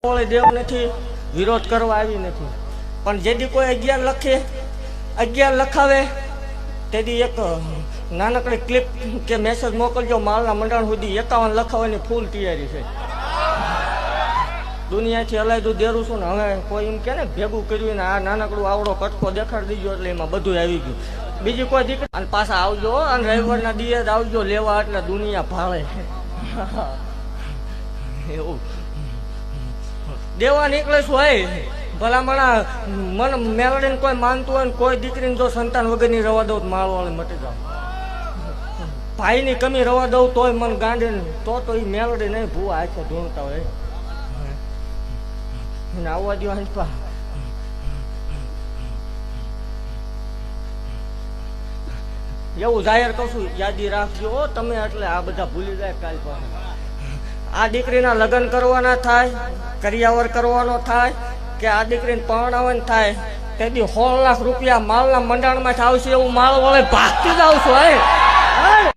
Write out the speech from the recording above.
દેવ નથી, વિરોધ કરવા આવી નથી, પણ જેથી કોઈ 11 લખે 11 લખાવે તેથી એક નાનકડી ક્લિપ કે મેસેજ મોકલજો માલના મંડાણ સુધી 51 લખાવવાની ફૂલ તૈયારી છે. દુનિયાથી અલાયદું દેરું છું ને હવે કોઈ એમ કે ને ભેગું કર્યું ને આ નાનકડું આવડો કટકો દેખાડી દીધો એટલે એમાં બધું આવી ગયું. બીજી કોઈ દીકરી અને પાછા આવજો અને રવિવારના દિવસ આવજો લેવા એટલે દુનિયા ભાળે એવું દેવા નીકળે શું હોય ભલામણા મને મેલડીને કોઈ માનતું હોય ને કોઈ દીકરીને જો સંતાન વગરની રવા દઉં માળવાળી મટી જાવ, ભાઈની કમી રવા દઉં તોય મન ગાંડી તો એ મેલડી નહીં ભૂવા આખે ઢૂંઢતા હોય એને આવવા દો. હંસપા એવું જાહેર કહું યાદી રાખજો તમે, એટલે આ બધા ભૂલી જાય કાલ પાસે. આ દીકરીના લગ્ન કરવાના થાય, કરિયાવર કરવાનો થાય કે આ દીકરીને પરણાવવાની થાય તેથી 16 લાખ રૂપિયા માલના મંડાણમાં આવશે એવું માલ વળે ભાગતી જ આવશું.